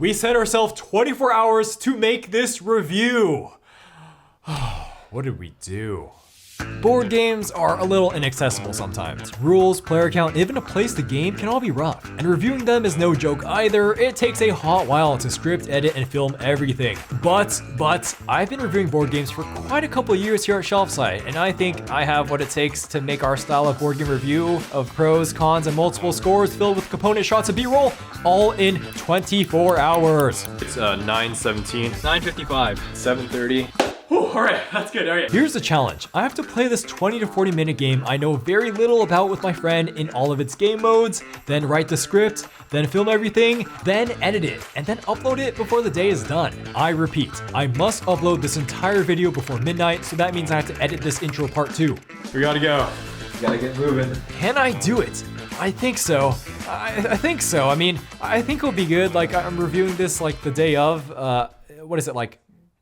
we set ourselves 24 hours to make this review. What did we do? Board games are a little inaccessible sometimes. Rules, player count, even a place to game can all be rough. And reviewing them is no joke either. It takes a hot while to script, edit, and film everything. But, I've been reviewing board games for quite a couple of years here at Shelfside, and I think I have what it takes to make our style of board game review of pros, cons, and multiple scores filled with component shots of B-roll all in 24 hours. It's 9:17. 9:55. 7:30. All right, that's good. All right. Here's the challenge. I have to play this 20 to 40 minute game I know very little about with my friend in all of its game modes, then write the script, then film everything, then edit it, and then upload it before the day is done. I repeat, I must upload this entire video before midnight, so that means I have to edit this intro part too. We gotta go. We gotta get moving. Can I do it? I think so. I think so. I mean, I think it'll be good. Like, I'm reviewing this like the day of, what is it, like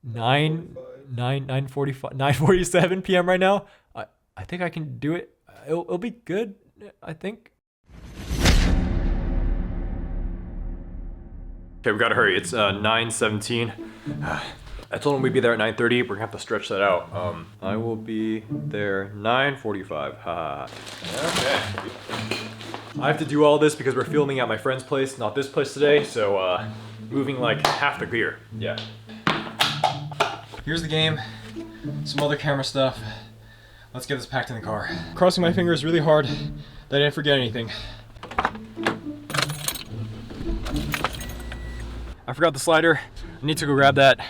9:47 p.m. right now. I think I can do it. It'll be good, I think. Okay, we gotta hurry. It's 9:17. I told him we'd be there at 9:30. We're gonna have to stretch that out. I will be there 9:45. Okay. I have to do all this because we're filming at my friend's place, not this place today. So moving like half the gear. Yeah. Here's the game, some other camera stuff. Let's get this packed in the car. Crossing my fingers really hard that I didn't forget anything. I forgot the slider. I need to go grab that. I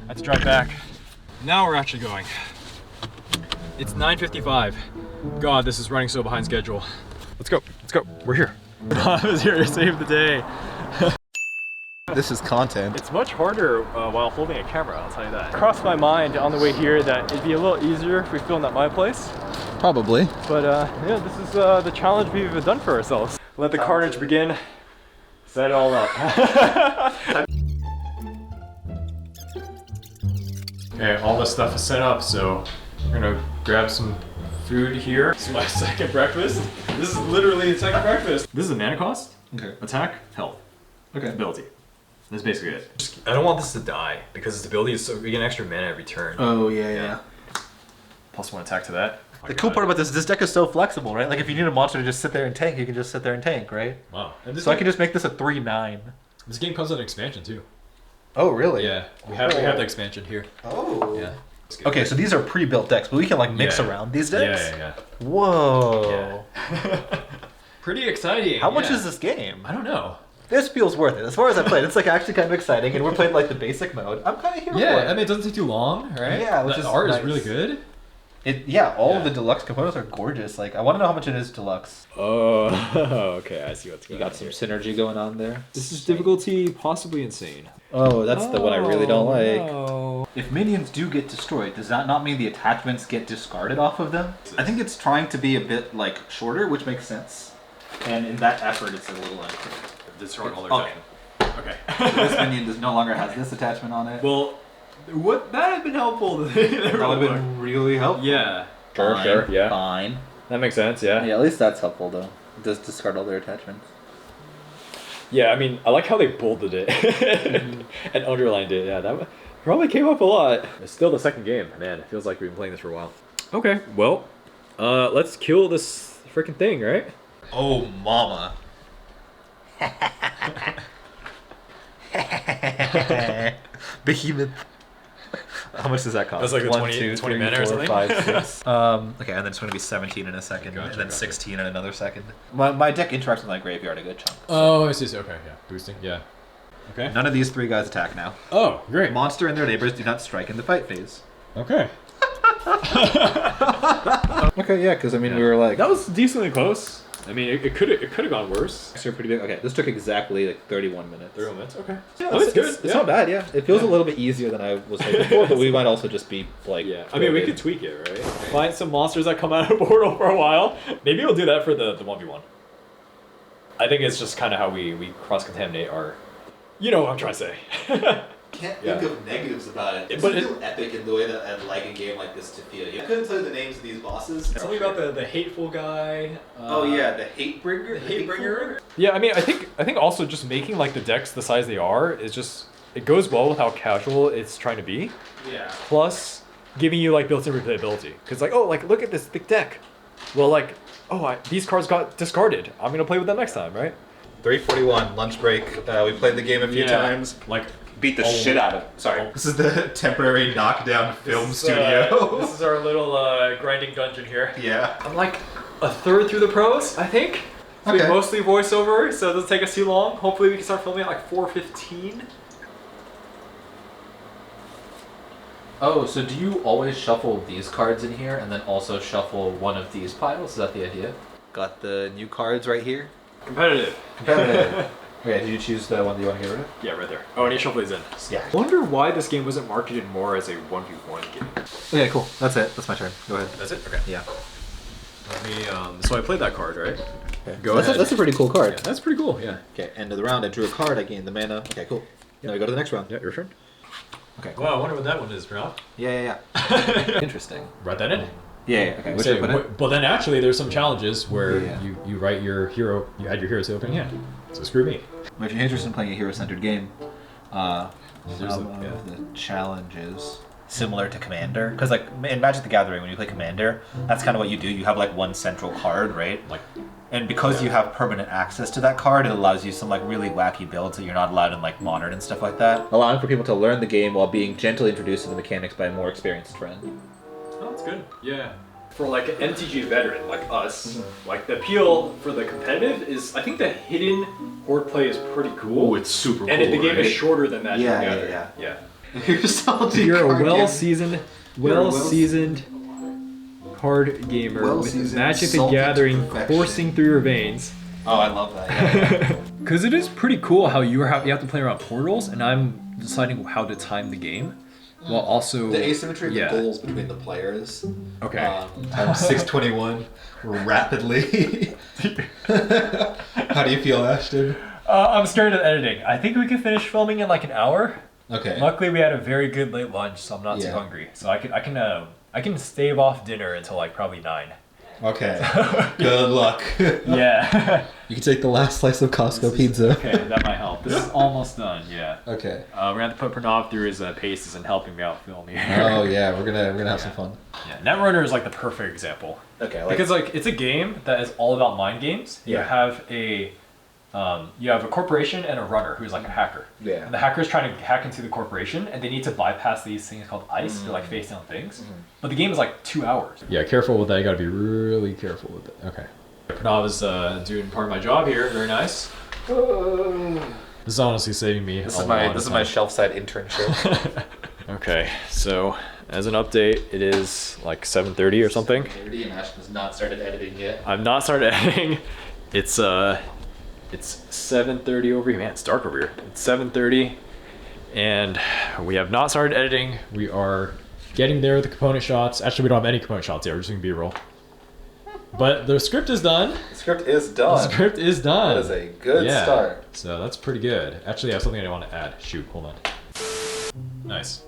have to drive back. Now we're actually going. It's 9:55. God, this is running so behind schedule. Let's go, we're here. I was here to save the day. This is content. It's much harder while holding a camera, I'll tell you that. It crossed my mind on the way here that it'd be a little easier if we filmed at my place. Probably. But yeah, this is the challenge we've done for ourselves. Let the carnage begin. Set it all up. Okay, all this stuff is set up, so we're gonna grab some food here. This is my second breakfast. This is literally the second breakfast. This is a mana cost. Okay. Attack, health. Okay. Ability. That's basically it. I don't want this to die because its ability is so we get an extra mana every turn. Oh, yeah. Plus 1 attack to that. The cool part about this deck is so flexible, right? Like if you need a monster to just sit there and tank, you can just sit there and tank, right? Wow. So I can just make this a 3/9. This game comes with an expansion too. Oh, really? Yeah. We have the expansion here. Oh. Yeah. Okay, so these are pre-built decks, but we can like mix around these decks? Yeah. Whoa. Yeah. Pretty exciting. How much is this game? I don't know. This feels worth it. As far as I played, it's like actually kind of exciting, and we're playing like the basic mode. I'm kind of here for it. Yeah, I mean, it doesn't take too long, right? Yeah, which the is art nice. is really good. All of the deluxe components are gorgeous. Like, I want to know how much it is deluxe. Oh, okay, I see what's going on. You got some synergy going on there. This is difficulty possibly insane. Oh, that's the one I really don't like. No. If minions do get destroyed, does that not mean the attachments get discarded off of them? I think it's trying to be a bit like shorter, which makes sense. And in that effort, it's a little unclear. Destroying all their Okay. Okay. So this minion no longer has this attachment on it. Well, that had been helpful. That would have been really helpful. Yeah. Fine, yeah. Fine. That makes sense, yeah. Yeah, at least that's helpful though. It does discard all their attachments. Yeah, I mean, I like how they bolded it and underlined it. Yeah, that probably came up a lot. It's still the second game. Man, it feels like we've been playing this for a while. Okay, well, let's kill this freaking thing, right? Oh, mama. Behemoth. How much does that cost? That's like a 20 mana or something? 5, 6. Okay, and then it's going to be 17 in a second, and then 16 in another second. My deck interacts with my graveyard a good chunk. Oh, I see. Okay, yeah. Boosting, yeah. Okay. None of these 3 guys attack now. Oh, great. Monster and their neighbors do not strike in the fight phase. Okay. Okay, yeah, because I mean we were like That was decently close. I mean, it could have gone worse. actually pretty big. Okay, this took exactly like 31 minutes. 31 minutes. Okay. Yeah, That's good. It's not bad. Yeah, it feels a little bit easier than I was hoping for, but we might also just be like. Yeah. I mean, we could tweak it, right? Find some monsters that come out of Portal for a while. Maybe we'll do that for the 1v1. I think it's just kind of how we cross-contaminate our. You know what I'm trying to say. Can't think of negatives about it. It But doesn't feel epic in the way that I'd like a game like this to feel. I couldn't tell you the names of these bosses. Something about the hateful guy. Oh yeah, the hate bringer. The hate bringer. Yeah, I mean, I think I think also just making like the decks the size they are is just, it goes well with how casual it's trying to be. Yeah. Plus giving you like built-in replayability. Cause like, oh, like look at this thick deck. Well, like, oh, these cards got discarded. I'm gonna play with them next time, right? 3:41 lunch break. We played the game a few times. Like, Beat the shit out of it. Sorry. This is the temporary knockdown film studio. This is our little grinding dungeon here. Yeah. I'm like a third through the pros, I think. It's been Okay. mostly voiceover, so it doesn't take us too long. Hopefully we can start filming at like 4:15. Oh, so do you always shuffle these cards in here and then also shuffle one of these piles? Is that the idea? Got the new cards right here. Competitive. Competitive. Okay, did you choose the one that you want to get rid of? Yeah, right there. Oh, and you shuffle these in. Yeah. I wonder why this game wasn't marketed more as a 1v1 game. Okay, cool. That's it. That's my turn. Go ahead. That's it? Okay. Yeah. Let me, so I played that card, right? Okay. Go That's ahead. that's a pretty cool card. Yeah, that's pretty cool, yeah. Okay, end of the round. I drew a card. I gained the mana. Okay, cool. Now we go to the next round. Yeah, your turn. Okay. Wow, I wonder what that one is, bro. Yeah. Interesting. Write that in. Yeah. Okay. Which So, I put it? but then actually there's some challenges where Yeah. you write your hero, you had your hero to opening hand. So screw me. If you're interested in playing a hero-centered game, There's some a- yeah. of the challenges similar to Commander, because like in Magic the Gathering, when you play Commander, that's kind of what you do. You have like one central card, right? Like, And because you have permanent access to that card, it allows you some like really wacky builds that you're not allowed in like Modern and stuff like that. Allowing for people to learn the game while being gently introduced to the mechanics by a more experienced friend. oh, that's good. Yeah. For like an MTG veteran like us, like the appeal for the competitive is, I think the hidden horde play is pretty cool. it's super and the game is shorter than Magic Yeah, the yeah, Gathering. yeah. Yeah. You're salty. You're a card well-seasoned card gamer with Well-seasoned, Magic the salty to Gathering perfection. coursing through your veins. Oh, I love that. Yeah. Because it is pretty cool how you have to play around portals, and I'm deciding how to time the game, while also The asymmetry of yeah. the goals between the players. Okay. Times 621 rapidly. How do you feel, Ashton? I'm scared of editing. I think we can finish filming in like an hour. Okay. Luckily, we had a very good late lunch, so I'm not too Yeah. hungry. So I can stave off dinner until like probably 9. Okay. Good luck. Yeah. You can take the last slice of Costco pizza. Okay, that might help. This is almost done. Yeah. Okay. We're gonna have to put Pranav through his paces and helping me out film here. Oh yeah, we're gonna have some fun. Yeah, Netrunner is like the perfect example. Okay. Because like it's a game that is all about mind games. You Yeah. have a corporation and a runner who's like a hacker. Yeah. And the hacker is trying to hack into the corporation, and they need to bypass these things called ice. They're like face down things. But the game is like 2 hours. Yeah, careful with that. You got to be really careful with it. Okay. Pranav is doing part of my job here. Very nice. This is honestly saving me. This is my shelf side internship. Okay, so as an update, it is like 7:30 or something. 30 and Ashton has not started editing yet. I've not started editing. It's 7:30 over here. Man, it's dark over here. It's 7:30, and we have not started editing. We are getting there with the component shots. Actually, we don't have any component shots yet. We're just doing B-roll. But the script is done. The script is The done. script is done. That is a good start. So that's pretty good. Actually, I have something I want to add. Shoot, hold on. Nice.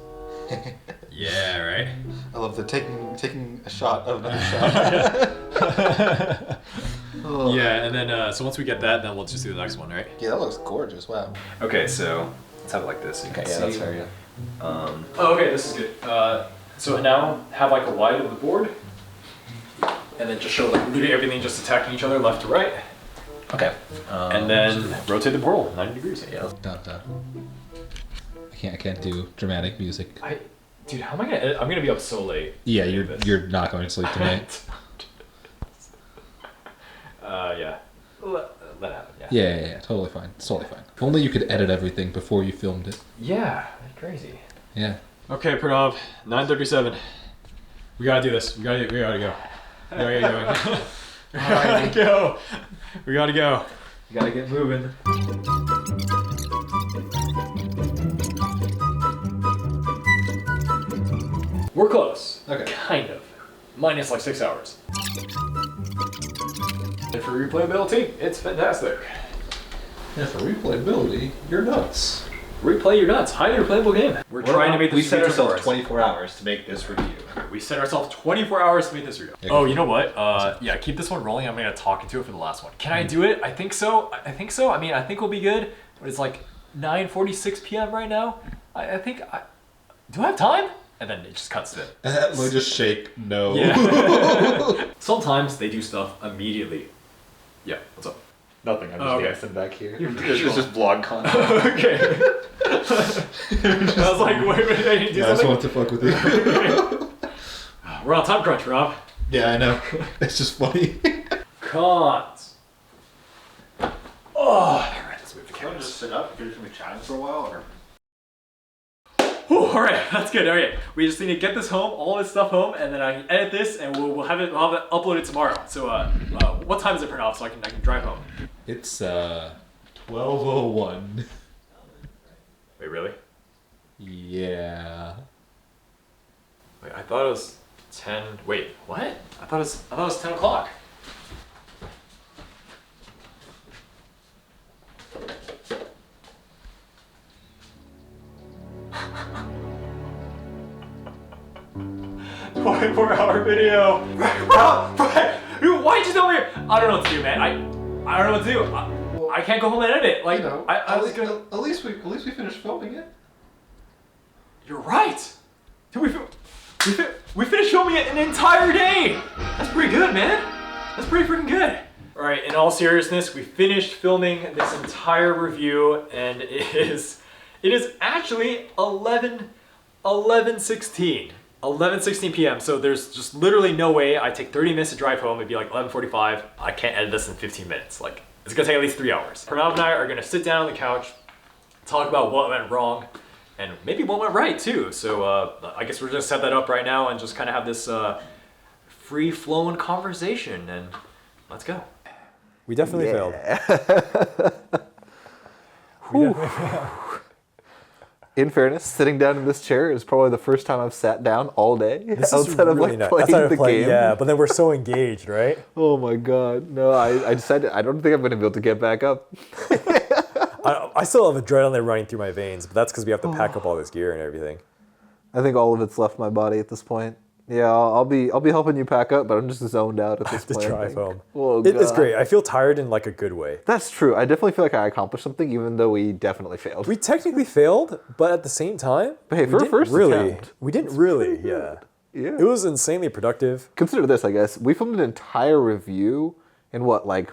Yeah, right. I love the taking a shot of another shot. Oh. Yeah, and then so once we get that, then we'll just do the next one, right? Yeah, that looks gorgeous. Wow. Okay, so let's have it like this. Okay, yeah, that's fair. Yeah. Oh, okay, this is good. So now have like a wide of the board, and then just show like literally everything just attacking each other left to right, Okay. and then rotate the portal 90 degrees. Yeah. Dun, dun. I can't do dramatic music. Dude, how am I gonna edit? I'm gonna be up so late. Yeah, to edit this. you're not going to sleep tonight. Yeah. Let it happen. Yeah. Yeah, totally fine. It's totally fine. If only you could edit everything before you filmed it. Yeah. That's crazy. Yeah. Okay, Pranav, 9:37. We gotta do this. We gotta go. We gotta go. Alrighty. Go. We gotta go. You gotta get moving. We're close. Okay. Kind of. Minus like 6 hours. And for replayability, it's fantastic. Yeah, for replayability, you're nuts. replay your guts. Highly replayable game. We're trying to make this. We set review ourselves tomorrow. 24 hours to make this review. We set ourselves 24 hours to make this review. Oh, you know what? Yeah, keep this one rolling. I'm gonna talk into it for the last one. Can I do it? I think so. I think so. I mean, I think we'll be good. But it's like 9:46 p.m. right now. I think. Do I have time? And then it just cuts to it. Let me just shake. No. Yeah. Sometimes they do stuff immediately. Yeah. What's up? Nothing. I'm just okay. dancing back here. It's just vlog content. Okay. I was like, wait, I need to do I just something. want to fuck with you. We're on time crunch, Rob. Yeah, I know. It's just funny. Cons. Oh, alright, let's move the Can I cameras. just sit up if you're just gonna be chatting for a while? Or? Whew, alright, that's good. Alright, we just need to get this home, all this stuff home, and then I can edit this, and we'll have it uploaded tomorrow. So, what time is it for now, so I can drive home? It's 12:01. Wait, really? Yeah. Wait, I thought it was 10. Wait, what? I thought it was 10 o'clock. Four-hour video. Rob, why'd you tell me? I don't know what to do, man. I don't know what to do. I can't go home and edit it. Like, You know, I was gonna. at least we finished filming it. You're right. Dude, we finished filming it an entire day. That's pretty good, man. That's pretty freaking good. All right, in all seriousness, we finished filming this entire review, and it is actually 11:16 p.m. So there's just literally no way. I take 30 minutes to drive home. It'd be like 11:45. I can't edit this in 15 minutes. Like, it's gonna take at least 3 hours. Pranav and I are gonna sit down on the couch, talk about what went wrong, and maybe what went right too. So I guess we're gonna set that up right now and just kind of have this free-flowing conversation, and let's go. We definitely failed. In fairness, sitting down in this chair is probably the first time I've sat down all day This is outside of really like nice. playing Outside of the playing, game. yeah, but then we're so engaged, right? Oh my god, no! I decided I don't think I'm going to be able to get back up. I still have adrenaline running through my veins, but that's because we have to pack up all this gear and everything. I think all of it's left my body at this point. Yeah, I'll be helping you pack up, but I'm just zoned out at this To point. I drive think. home. Oh, It's God. great. I feel tired in like a good way. That's true. I definitely feel like I accomplished something, even though we definitely failed. We technically failed, but at the same time, But hey, we for a didn't first really. attempt, We didn't really. Yeah. Yeah. It was insanely productive. Consider this, I guess. We filmed an entire review in what, like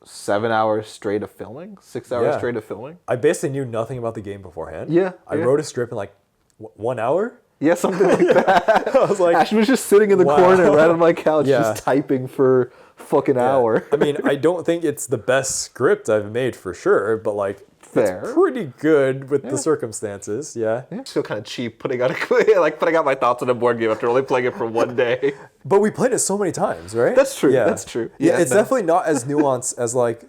7 hours straight of filming? 6 hours Yeah. straight of filming? I basically knew nothing about the game beforehand. Yeah, I yeah. wrote a script in like 1 hour. Yeah, something like that. I was like, Ashton was just sitting in the wow. corner right on my couch, Yeah. just typing for fucking hour. I mean, I don't think it's the best script I've made for sure, but like, Fair. it's pretty good with the circumstances. Yeah. I feel kind of cheap putting out my thoughts on a board game after only playing it for one day. But we played it so many times, right? That's true, Yeah. that's true. Yeah, Yeah, it's no. definitely not as nuanced as like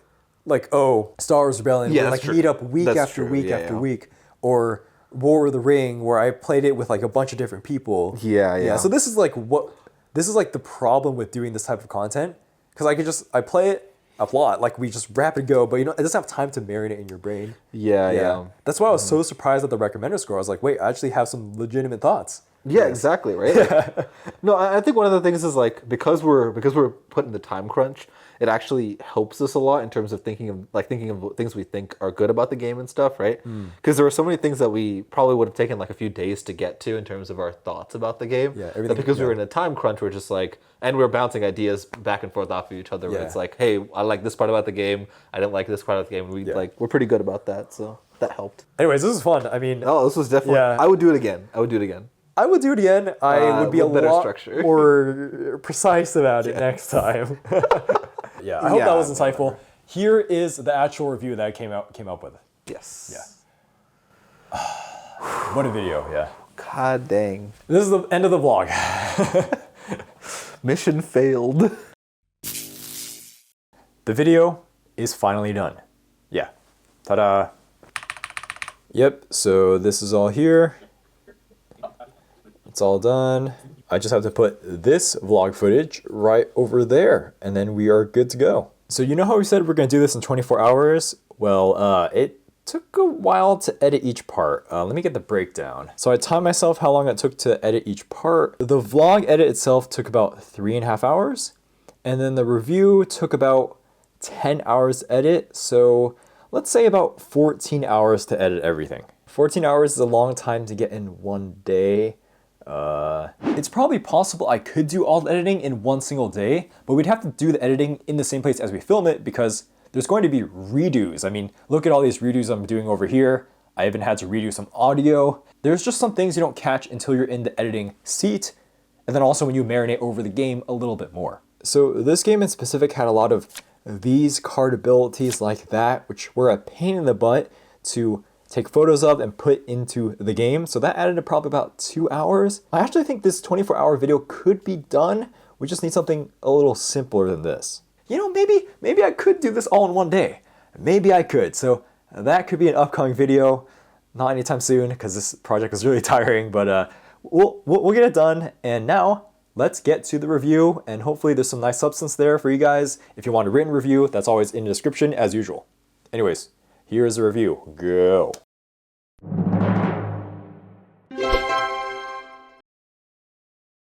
Star Wars Rebellion, Yeah, where that's like true. meet up week That's after true, week yeah, after yeah. week, or War of the Ring, where I played it with like a bunch of different people. Yeah. So this is like the problem with doing this type of content, because I play it a lot, like we just rapid go, but it doesn't have time to marinate in your brain. Yeah. That's why I was so surprised at the recommender score. I was like, wait, I actually have some legitimate thoughts. Yeah, exactly, right? Like, no, I think one of the things is like because we're put in the time crunch, it actually helps us a lot in terms of thinking of things we think are good about the game and stuff, right? Because there are so many things that we probably would have taken like a few days to get to in terms of our thoughts about the game. Yeah, that everything- because we yeah. were in a time crunch, we're just like, and we're bouncing ideas back and forth off of each other. Where Yeah. it's like, hey, I like this part about the game. I didn't like this part of the game. We're pretty good about that, so that helped. Anyways, this is fun. I mean, Oh, this was definitely. Yeah. I would do it again. I would do it again. I would be a with better lot structure. more precise about it next time. Yeah, I hope that was insightful. Here is the actual review that I came up with. Yes. Yeah. What a video, yeah. God dang. This is the end of the vlog. Mission failed. The video is finally done. Yeah. Ta-da. Yep, so this is all here. It's all done. I just have to put this vlog footage right over there, and then we are good to go. So you know how we said we're gonna do this in 24 hours? Well, it took a while to edit each part. Let me get the breakdown. So I timed myself how long it took to edit each part. The vlog edit itself took about 3.5 hours. And then the review took about 10 hours to edit. So let's say about 14 hours to edit everything. 14 hours is a long time to get in one day. It's probably possible I could do all the editing in one single day, but we'd have to do the editing in the same place as we film it because there's going to be redos. I mean, look at all these redos I'm doing over here. I even had to redo some audio. There's just some things you don't catch until you're in the editing seat, and then also when you marinate over the game a little bit more. So this game in specific had a lot of these card abilities like that, which were a pain in the butt to take photos of and put into the game. So that added to probably about 2 hours. I actually think this 24-hour video could be done. We just need something a little simpler than this. You know, maybe I could do this all in one day. Maybe I could. So that could be an upcoming video. Not anytime soon because this project is really tiring, but we'll get it done. And now let's get to the review, and hopefully there's some nice substance there for you guys. If you want a written review, that's always in the description as usual. Anyways, here's the review. Go.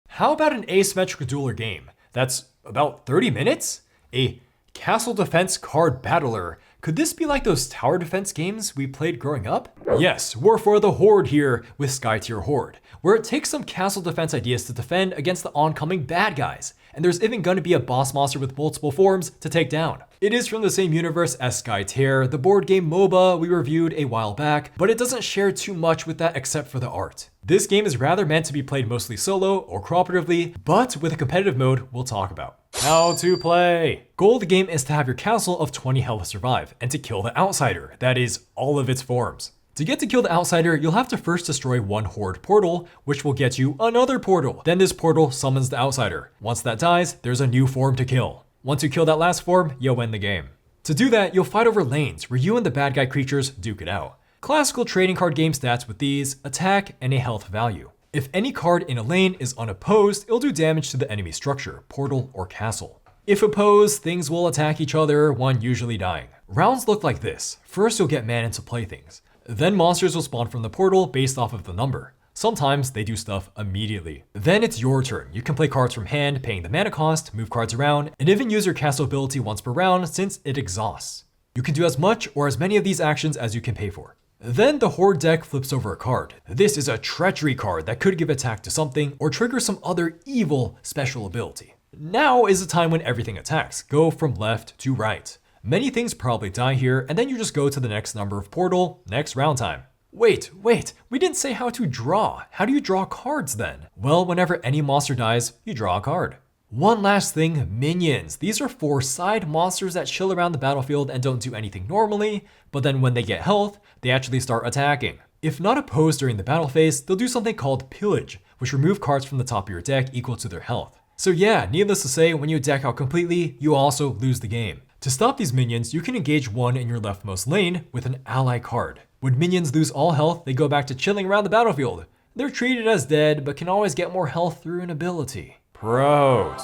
How about an asymmetric dueler game that's about 30 minutes? A castle defense card battler. Could this be like those tower defense games we played growing up? Yes, we're for the Horde here with Skytear Horde, where it takes some castle defense ideas to defend against the oncoming bad guys, and there's even going to be a boss monster with multiple forms to take down. It is from the same universe as Skytear, the board game MOBA we reviewed a while back, but it doesn't share too much with that except for the art. This game is rather meant to be played mostly solo or cooperatively, but with a competitive mode we'll talk about. How to play. Goal of the game is to have your castle of 20 health survive, and to kill the outsider, that is, all of its forms. To get to kill the outsider, you'll have to first destroy one horde portal, which will get you another portal. Then this portal summons the outsider. Once that dies, there's a new form to kill. Once you kill that last form, you'll win the game. To do that, you'll fight over lanes, where you and the bad guy creatures duke it out. Classical trading card game stats with these, attack, and a health value. If any card in a lane is unopposed, it'll do damage to the enemy structure, portal, or castle. If opposed, things will attack each other, one usually dying. Rounds look like this. First, you'll get mana to play things. Then monsters will spawn from the portal based off of the number. Sometimes they do stuff immediately. Then it's your turn. You can play cards from hand, paying the mana cost, move cards around, and even use your castle ability once per round since it exhausts. You can do as much or as many of these actions as you can pay for. Then the Horde deck flips over a card. This is a treachery card that could give attack to something or trigger some other evil special ability. Now is the time when everything attacks. Go from left to right. Many things probably die here, and then you just go to the next number of portal, next round time. Wait, we didn't say how to draw. How do you draw cards then? Well, whenever any monster dies, you draw a card. One last thing, minions. These are 4 side monsters that chill around the battlefield and don't do anything normally, but then when they get health, they actually start attacking. If not opposed during the battle phase, they'll do something called pillage, which remove cards from the top of your deck equal to their health. So yeah, needless to say, when you deck out completely, you also lose the game. To stop these minions, you can engage one in your leftmost lane with an ally card. When minions lose all health, they go back to chilling around the battlefield. They're treated as dead, but can always get more health through an ability. Pros.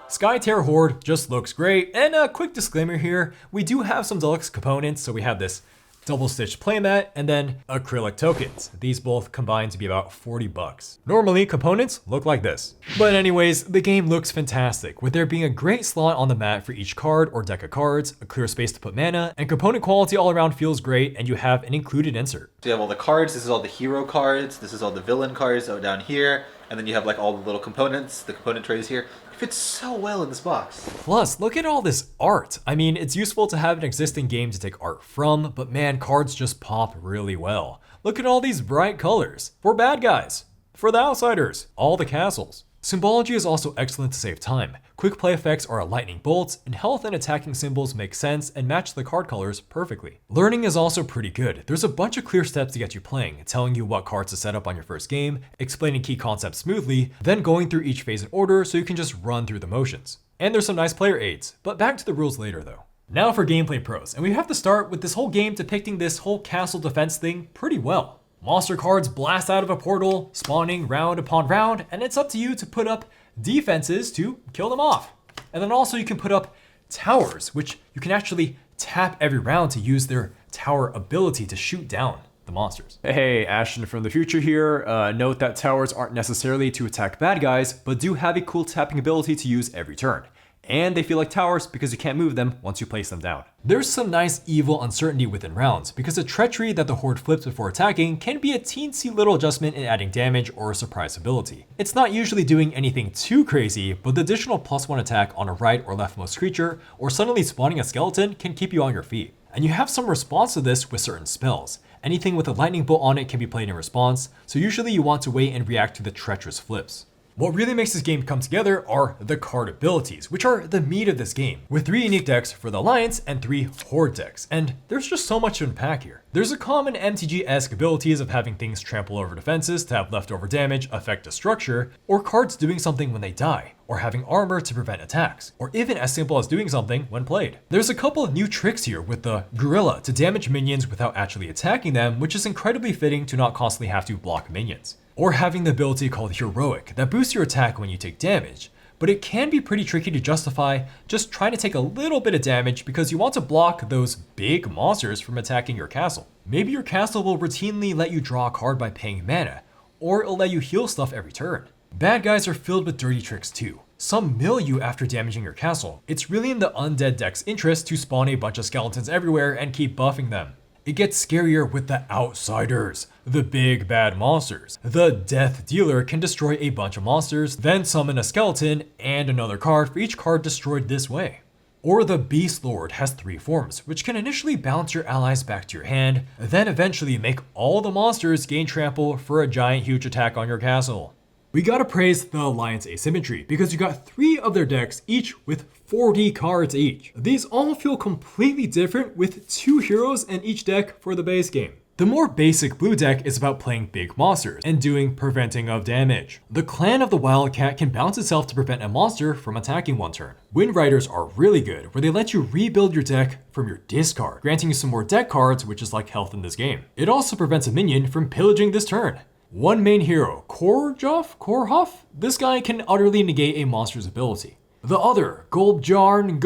Skytear Horde just looks great, and a quick disclaimer here, we do have some deluxe components, so we have this double-stitched playmat, and then acrylic tokens. These both combine to be about $40. Normally, components look like this. But anyways, the game looks fantastic, with there being a great slot on the mat for each card or deck of cards, a clear space to put mana, and component quality all around feels great, and you have an included insert. So you have all the cards, this is all the hero cards, this is all the villain cards down here, and then you have like all the little components, the component trays here. It fits so well in this box. Plus, look at all this art. I mean, it's useful to have an existing game to take art from, but man, cards just pop really well. Look at all these bright colors. For bad guys, for the outsiders, all the castles. Symbology is also excellent to save time. Quick play effects are lightning bolts, and health and attacking symbols make sense and match the card colors perfectly. Learning is also pretty good. There's a bunch of clear steps to get you playing, telling you what cards to set up on your first game, explaining key concepts smoothly, then going through each phase in order so you can just run through the motions. And there's some nice player aids, but back to the rules later though. Now for gameplay pros, and we have to start with this whole game depicting this whole castle defense thing pretty well. Monster cards blast out of a portal, spawning round upon round, and it's up to you to put up defenses to kill them off. And then also you can put up towers, which you can actually tap every round to use their tower ability to shoot down the monsters. Hey, Ashton from the future here. Note that towers aren't necessarily to attack bad guys, but do have a cool tapping ability to use every turn. And they feel like towers because you can't move them once you place them down. There's some nice evil uncertainty within rounds, because the treachery that the Horde flips before attacking can be a teensy little adjustment in adding damage or a surprise ability. It's not usually doing anything too crazy, but the additional +1 attack on a right or leftmost creature, or suddenly spawning a skeleton, can keep you on your feet. And you have some response to this with certain spells. Anything with a lightning bolt on it can be played in response, so usually you want to wait and react to the treacherous flips. What really makes this game come together are the card abilities, which are the meat of this game, with 3 unique decks for the Alliance and 3 Horde decks, and there's just so much to unpack here. There's a common MTG-esque abilities of having things trample over defenses to have leftover damage affect a structure, or cards doing something when they die, or having armor to prevent attacks, or even as simple as doing something when played. There's a couple of new tricks here with the Gorilla to damage minions without actually attacking them, which is incredibly fitting to not constantly have to block minions. Or having the ability called Heroic that boosts your attack when you take damage, but it can be pretty tricky to justify just trying to take a little bit of damage because you want to block those big monsters from attacking your castle. Maybe your castle will routinely let you draw a card by paying mana, or it'll let you heal stuff every turn. Bad guys are filled with dirty tricks too. Some mill you after damaging your castle. It's really in the undead deck's interest to spawn a bunch of skeletons everywhere and keep buffing them. It gets scarier with the Outsiders, the big bad monsters. The Death Dealer can destroy a bunch of monsters, then summon a skeleton and another card for each card destroyed this way. Or the Beast Lord has 3 forms, which can initially bounce your allies back to your hand, then eventually make all the monsters gain trample for a giant huge attack on your castle. We gotta praise the Alliance asymmetry, because you got 3 of their decks, each with 40 cards each. These all feel completely different with 2 heroes in each deck for the base game. The more basic blue deck is about playing big monsters and doing preventing of damage. The Clan of the Wildcat can bounce itself to prevent a monster from attacking one turn. Wind Riders are really good, where they let you rebuild your deck from your discard, granting you some more deck cards, which is like health in this game. It also prevents a minion from pillaging this turn. One main hero, Korhoff, this guy can utterly negate a monster's ability. The other, Gulbjarn,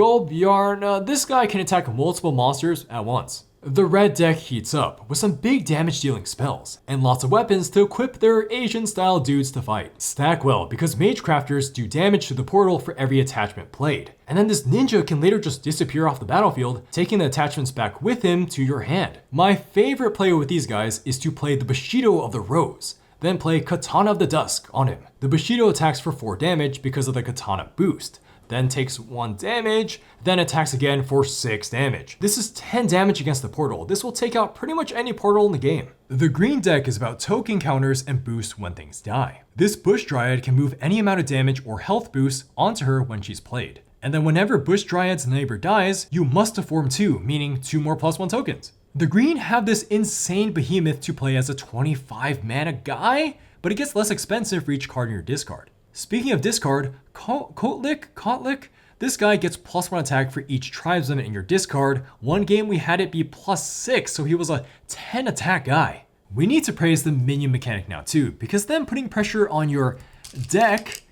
this guy can attack multiple monsters at once. The red deck heats up with some big damage dealing spells, and lots of weapons to equip their Asian style dudes to fight. Stack well because mage crafters do damage to the portal for every attachment played. And then this ninja can later just disappear off the battlefield, taking the attachments back with him to your hand. My favorite play with these guys is to play the Bushido of the Rose, then play Katana of the Dusk on him. The Bushido attacks for 4 damage because of the Katana boost, then takes 1 damage, then attacks again for 6 damage. This is 10 damage against the portal. This will take out pretty much any portal in the game. The green deck is about token counters and boosts when things die. This Bush Dryad can move any amount of damage or health boost onto her when she's played. And then whenever Bush Dryad's neighbor dies, you must deform 2, meaning 2 more +1 tokens. The green have this insane behemoth to play as a 25 mana guy, but it gets less expensive for each card in your discard. Speaking of discard, Kotlik, this guy gets +1 attack for each tribesman in your discard. One game we had it be +6, so he was a 10 attack guy. We need to praise the minion mechanic now too, because them putting pressure on your deck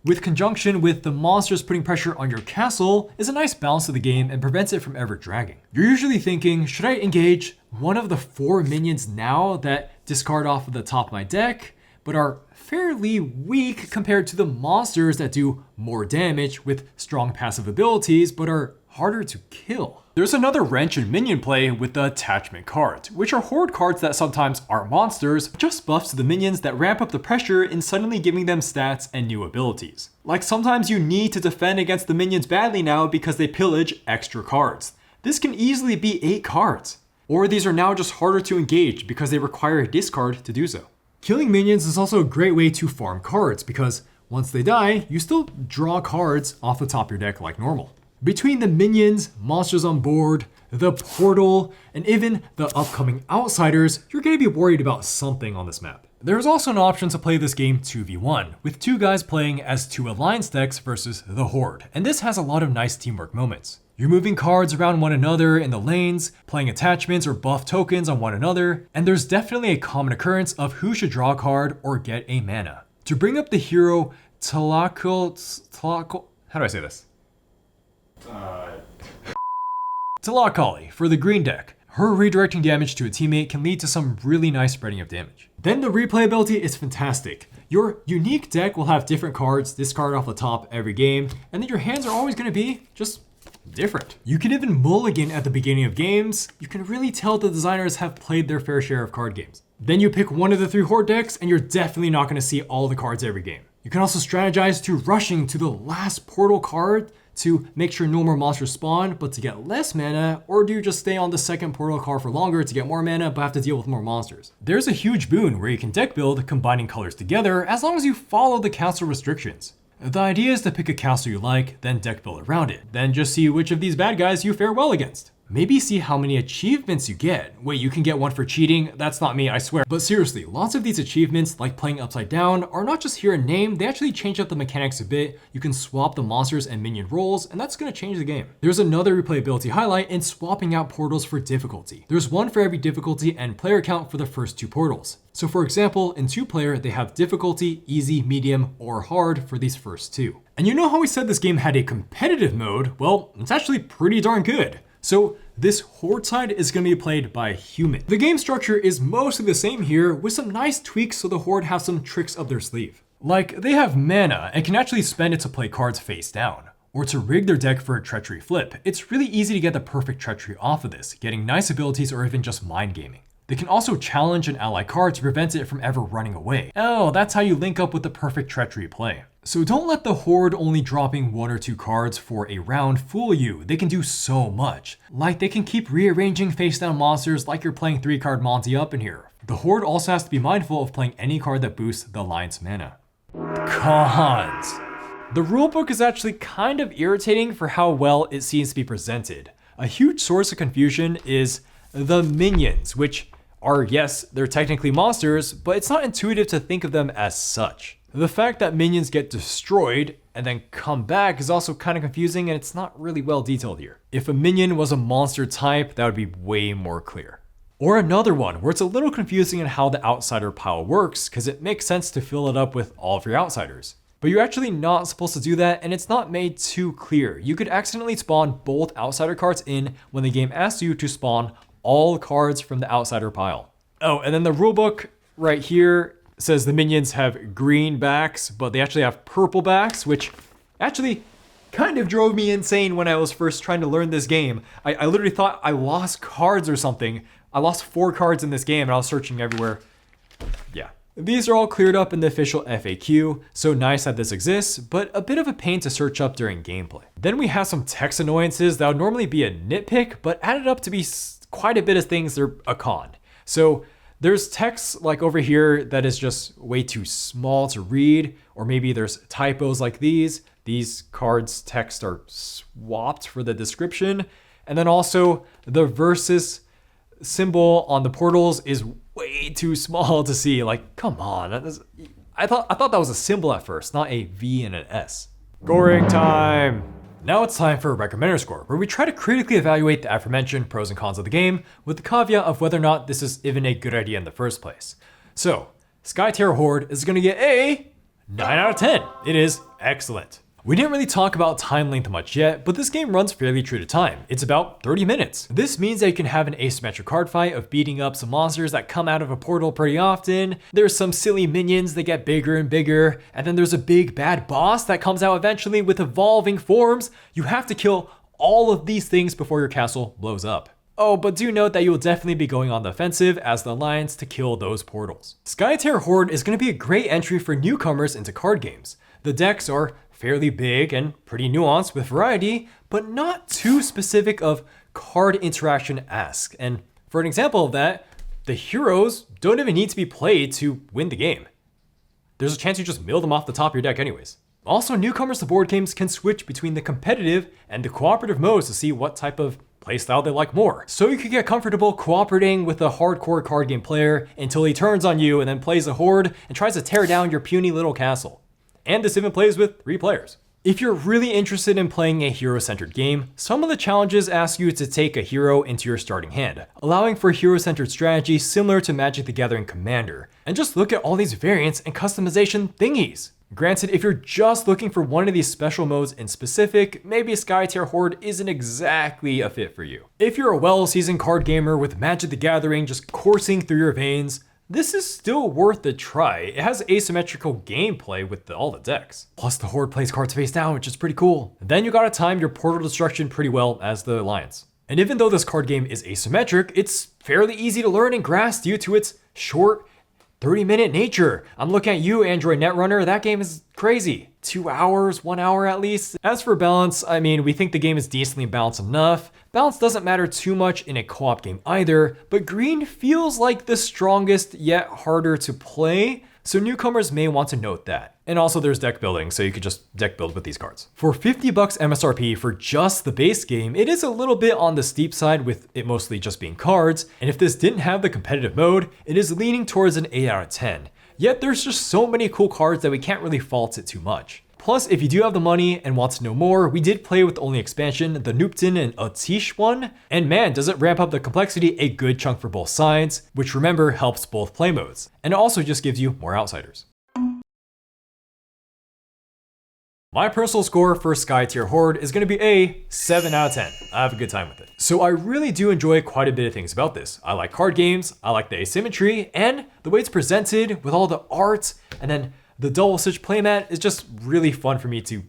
with conjunction with the monsters putting pressure on your castle is a nice balance to the game and prevents it from ever dragging. You're usually thinking, should I engage one of the 4 minions now that discard off of the top of my deck, but are fairly weak compared to the monsters that do more damage with strong passive abilities, but are harder to kill? There's another wrench in minion play with the attachment cards, which are horde cards that sometimes aren't monsters, just buffs to the minions that ramp up the pressure in suddenly giving them stats and new abilities. Like sometimes you need to defend against the minions badly now because they pillage extra cards. This can easily be 8 cards. Or these are now just harder to engage because they require a discard to do so. Killing minions is also a great way to farm cards because once they die, you still draw cards off the top of your deck like normal. Between the minions, monsters on board, the portal, and even the upcoming Outsiders, you're going to be worried about something on this map. There's also an option to play this game 2v1, with 2 guys playing as 2 Alliance decks versus the Horde, and this has a lot of nice teamwork moments. You're moving cards around one another in the lanes, playing attachments or buff tokens on one another, and there's definitely a common occurrence of who should draw a card or get a mana. To bring up the hero Talakal, how do I say this? Talakali for the green deck. Her redirecting damage to a teammate can lead to some really nice spreading of damage. Then the replayability is fantastic. Your unique deck will have different cards discarded off the top every game, and then your hands are always going to be just different. You can even mulligan at the beginning of games. You can really tell the designers have played their fair share of card games. Then you pick one of the 3 Horde decks, and you're definitely not going to see all the cards every game. You can also strategize to rushing to the last portal card to make sure no more monsters spawn, but to get less mana, or do you just stay on the second portal card for longer to get more mana, but have to deal with more monsters? There's a huge boon where you can deck build combining colors together as long as you follow the castle restrictions. The idea is to pick a castle you like, then deck build around it, then just see which of these bad guys you fare well against. Maybe see how many achievements you get. Wait, you can get one for cheating? That's not me, I swear. But seriously, lots of these achievements, like playing upside down, are not just here in name, they actually change up the mechanics a bit. You can swap the monsters and minion roles, and that's gonna change the game. There's another replayability highlight in swapping out portals for difficulty. There's one for every difficulty and player count for the first 2 portals. So for example, in 2-player, they have difficulty, easy, medium, or hard for these first 2. And you know how we said this game had a competitive mode? Well, it's actually pretty darn good. So this Horde side is going to be played by a human. The game structure is mostly the same here, with some nice tweaks so the Horde have some tricks up their sleeve. Like, they have mana and can actually spend it to play cards face down, or to rig their deck for a treachery flip. It's really easy to get the perfect treachery off of this, getting nice abilities or even just mind gaming. They can also challenge an ally card to prevent it from ever running away. Oh, that's how you link up with the perfect treachery play. So don't let the Horde only dropping 1 or 2 cards for a round fool you. They can do so much. Like, they can keep rearranging face down monsters like you're playing 3-card Monty up in here. The Horde also has to be mindful of playing any card that boosts the alliance mana. Cons. The rulebook is actually kind of irritating for how well it seems to be presented. A huge source of confusion is the minions, which are, yes, they're technically monsters, but it's not intuitive to think of them as such. The fact that minions get destroyed and then come back is also kind of confusing, and it's not really well detailed here. If a minion was a monster type, that would be way more clear. Or another one where it's a little confusing in how the outsider pile works, because it makes sense to fill it up with all of your outsiders. But you're actually not supposed to do that, and it's not made too clear. You could accidentally spawn both outsider cards in when the game asks you to spawn all cards from the outsider pile. Oh, and then the rulebook right here says the minions have green backs, but they actually have purple backs, which actually kind of drove me insane when I was first trying to learn this game. I literally thought I lost cards or something. I lost 4 cards in this game and I was searching everywhere. Yeah. These are all cleared up in the official FAQ, so nice that this exists, but a bit of a pain to search up during gameplay. Then we have some text annoyances that would normally be a nitpick, but added up to be quite a bit of things that are a con. So there's text like over here that is just way too small to read, or maybe there's typos like these. These cards' text are swapped for the description. And then also the versus symbol on the portals is way too small to see. Like, come on. I thought that was a symbol at first, not a V and an S. Scoring time. Now it's time for a recommender score, where we try to critically evaluate the aforementioned pros and cons of the game, with the caveat of whether or not this is even a good idea in the first place. So, Skytear Horde is going to get a 9 out of 10. It is excellent. We didn't really talk about time length much yet, but this game runs fairly true to time. It's about 30 minutes. This means that you can have an asymmetric card fight of beating up some monsters that come out of a portal pretty often. There's some silly minions that get bigger and bigger, and then there's a big bad boss that comes out eventually with evolving forms. You have to kill all of these things before your castle blows up. Oh, but do note that you will definitely be going on the offensive as the alliance to kill those portals. Skytear Horde is going to be a great entry for newcomers into card games. The decks are fairly big and pretty nuanced with variety, but not too specific of card interaction-esque. And for an example of that, the heroes don't even need to be played to win the game. There's a chance you just mill them off the top of your deck anyways. Also, newcomers to board games can switch between the competitive and the cooperative modes to see what type of playstyle they like more. So you could get comfortable cooperating with a hardcore card game player until he turns on you and then plays a horde and tries to tear down your puny little castle. And this even plays with 3 players. If you're really interested in playing a hero-centered game, some of the challenges ask you to take a hero into your starting hand, allowing for hero-centered strategy similar to Magic the Gathering Commander. And just look at all these variants and customization thingies. Granted, if you're just looking for one of these special modes in specific, maybe Skytear Horde isn't exactly a fit for you. If you're a well-seasoned card gamer with Magic the Gathering just coursing through your veins, this is still worth a try. It has asymmetrical gameplay with all the decks. Plus the Horde plays cards face down, which is pretty cool. Then you gotta time your portal destruction pretty well as the Alliance. And even though this card game is asymmetric, it's fairly easy to learn and grasp due to its short, 30-minute nature. I'm looking at you, Android Netrunner. That game is crazy. 2 hours, 1 hour at least. As for balance, I mean, we think the game is decently balanced enough. Balance doesn't matter too much in a co-op game either, but green feels like the strongest yet harder to play, so newcomers may want to note that. And also there's deck building, so you could just deck build with these cards. For $50 MSRP for just the base game, it is a little bit on the steep side with it mostly just being cards, and if this didn't have the competitive mode, it is leaning towards an 8 out of 10. Yet there's just so many cool cards that we can't really fault it too much. Plus, if you do have the money and want to know more, we did play with the only expansion, the Nuptin and Atish one, and man, does it ramp up the complexity a good chunk for both sides, which remember helps both play modes, and it also just gives you more outsiders. My personal score for Skytear Horde is going to be a 7 out of 10. I have a good time with it. So I really do enjoy quite a bit of things about this. I like card games, I like the asymmetry, and the way it's presented with all the art, and then the double stitch playmat is just really fun for me to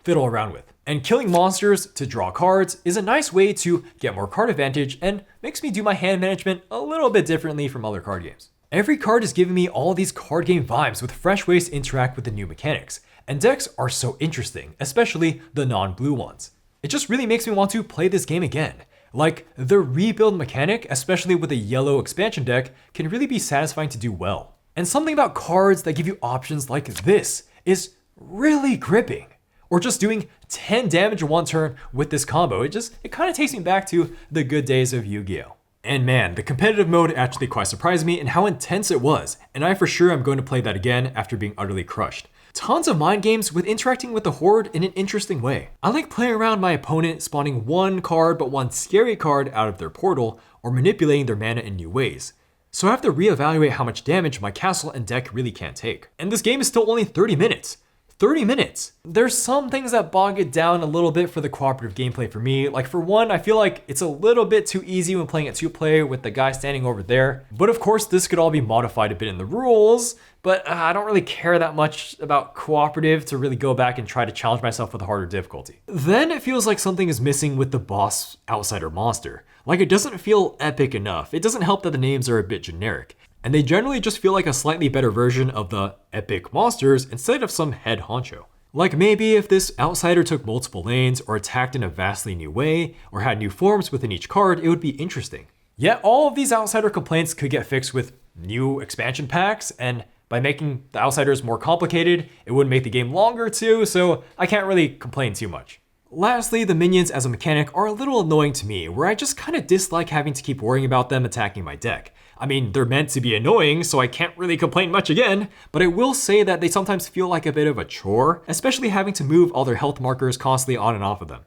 fiddle around with. And killing monsters to draw cards is a nice way to get more card advantage and makes me do my hand management a little bit differently from other card games. Every card is giving me all these card game vibes with fresh ways to interact with the new mechanics. And decks are so interesting, especially the non-blue ones. It just really makes me want to play this game again. Like, the rebuild mechanic, especially with a yellow expansion deck, can really be satisfying to do well. And something about cards that give you options like this is really gripping. Or just doing 10 damage in one turn with this combo, it kind of takes me back to the good days of Yu-Gi-Oh! And man, the competitive mode actually quite surprised me in how intense it was, and I for sure am going to play that again after being utterly crushed. Tons of mind games with interacting with the Horde in an interesting way. I like playing around my opponent spawning one card but one scary card out of their portal, or manipulating their mana in new ways. So I have to reevaluate how much damage my castle and deck really can't take. And this game is still only 30 minutes. 30 minutes. There's some things that bog it down a little bit for the cooperative gameplay for me. Like for one, I feel like it's a little bit too easy when playing it 2-player with the guy standing over there. But of course, this could all be modified a bit in the rules, but I don't really care that much about cooperative to really go back and try to challenge myself with a harder difficulty. Then it feels like something is missing with the boss outsider monster. Like it doesn't feel epic enough. It doesn't help that the names are a bit generic. And they generally just feel like a slightly better version of the epic monsters instead of some head honcho. Like maybe if this outsider took multiple lanes or attacked in a vastly new way or had new forms within each card, it would be interesting. Yet all of these outsider complaints could get fixed with new expansion packs, and by making the outsiders more complicated, it would make the game longer too, so I can't really complain too much. Lastly, the minions as a mechanic are a little annoying to me, where I just kind of dislike having to keep worrying about them attacking my deck. I mean, they're meant to be annoying, so I can't really complain much again, but I will say that they sometimes feel like a bit of a chore, especially having to move all their health markers constantly on and off of them.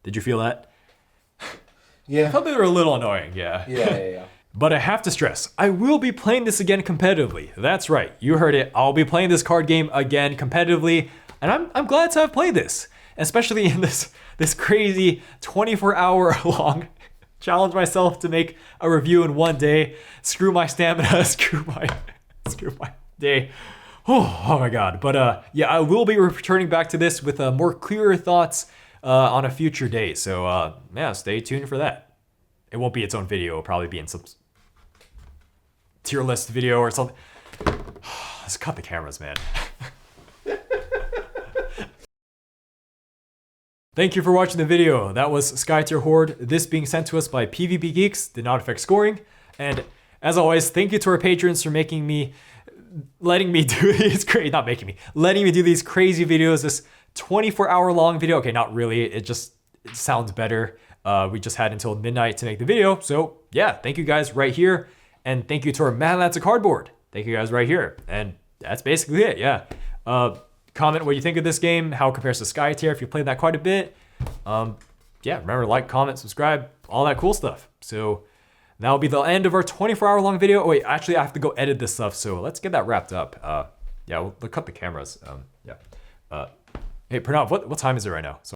Did you feel that? Yeah. I felt they were a little annoying, yeah. Yeah. But I have to stress, I will be playing this again competitively. That's right, you heard it. I'll be playing this card game again competitively, and I'm glad to have played this, especially in this crazy 24-hour long challenge myself to make a review in one day. Screw my stamina, screw my day. Oh my god. But yeah, I will be returning back to this with more clearer thoughts on a future day. So yeah, stay tuned for that. It won't be its own video. It'll probably be in some tier list video or something. Let's cut the cameras, man. Thank you for watching the video. That was Skytear Horde. This being sent to us by PvP Geeks did not affect scoring. And as always, thank you to our patrons for letting me do these crazy videos. This 24-hour long video. Okay, not really. It sounds better. We just had until midnight to make the video. So yeah, thank you guys right here. And thank you to our Mad Lads of Cardboard. Thank you guys right here. And that's basically it, yeah. Comment what you think of this game, how it compares to Skytear if you played that quite a bit. Yeah, remember to like, comment, subscribe, all that cool stuff. So that'll be the end of our 24-hour long video. Oh wait, actually I have to go edit this stuff, so let's get that wrapped up. Yeah, we'll cut the cameras. Yeah. Hey, Pranav, what time is it right now? So